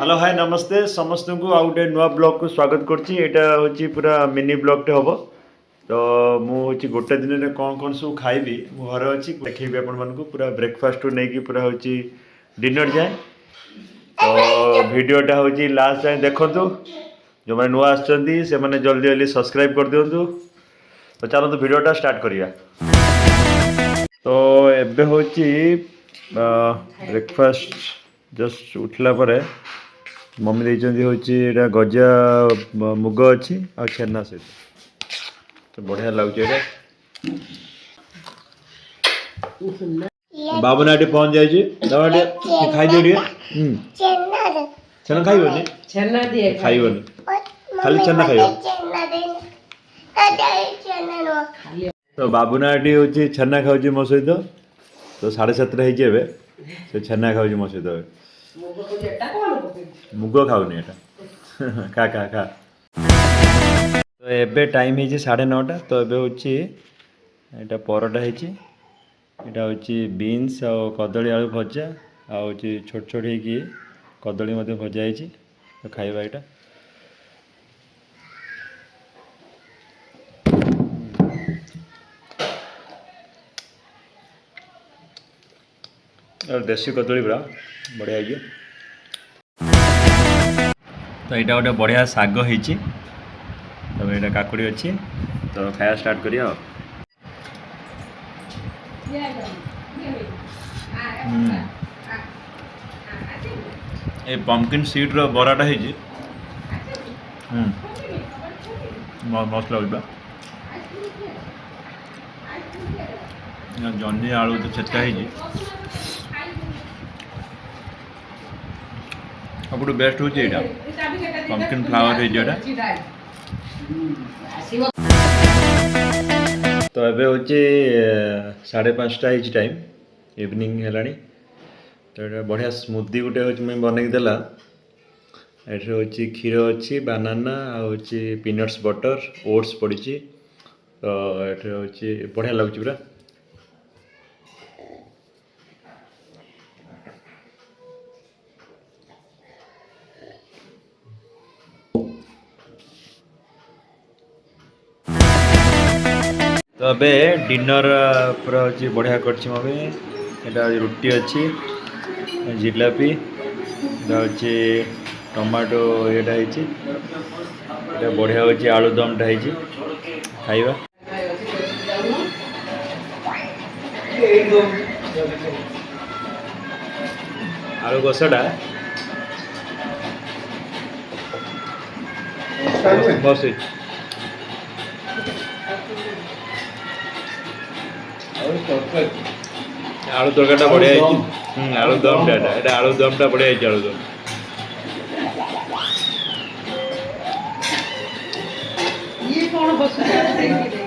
hello hi नमस्ते समस्त को आउ गोटे नुआ ब्लॉग को स्वागत करछि एटा होछि पूरा मिनी ब्लॉग टे हबो तो मु होछि गोटे दिन रे कोन कोन सब खाइबी मु घर अछि देखैबी अपन मन को पूरा ब्रेकफास्ट टू नै कि पूरा होछि डिनर जाए तो वीडियोटा होछि लास्ट जाए देखंतु जो माने नुआ आछंती से माने जल्दी जल्दी सब्सक्राइब कर दियंतु तो चलो तो वीडियोटा स्टार्ट करिया तो एबे होछि ब्रेकफास्ट जस्ट उठला परे मम्मी ଦେଇଛନ୍ତି ହେଉଛି ଏଇଟା ଗଜା ମୁଗ ଅଛି ଆଉ ଛେନା ସହିତ ତ ବଢ଼ିଆ ଲାଗୁଛି ଏଇଟା ବାବୁନା ଏଠି ପହଞ୍ଚି ଯାଇଛି ଦବା ଟିକେ ଖାଇଦିଅ ଟିକେ ଛେନା ଖାଇବନି छन्ना दिए ଖାଇବନି ଖାଲି ଛେନା ଖାଇବ ତ ବାବୁନା ଏଠି ହେଉଛି ଛେନା ଖାଉଛି ମୋ ସହିତ ତ 7:30 ହେଇଛି ଏବେ ସେ ଛେନା ଖାଉଛି ମୋ ସହିତ ଏବେ मुग खाऊनी एटा खा खा खा तो एबे टाइम है 9:30 तो एबे होची एटा परोटा है एटा होची बीन्स और कदली आलू भजा आ होची छोट छोट है कि कदली मध्य भजा है तो खाइबा एटा और देसी कदली पूरा बढ़िया है तो यहाँ गोटे बढ़िया शाग हो तो यहाँ काकुड़ी अच्छी तो खाया स्टार्ट करिया ये पंपकिन सीड रो बराटा है मस्त लगे जन्नी आलू तो छेचका है सबुठ बेस्ट हूँ यहाँ पंपकिन फ्लावर है तो एबे हूँ 5:30 टाइम इवनिंग है तो ये बढ़िया स्मूदी गोटे हूँ मैं बनई देला ये हूँ क्षीर अच्छी बानाना हूँ पीनट्स बटर ओट्स पड़ी तो ये हूँ बढ़िया लगुच पूरा तो अबे डिनर पूरा हूँ बढ़िया कर मम्मी यहाँ रुटी अच्छी जिलापी हूँ टमाटो येटा है बढ़िया हूँ आलूदमटा है खाइबा आलू कषाटा बस आलू तड़का बढ़िया आलू दमटा आलू दमटा बढ़िया आलू दम ये कौन बस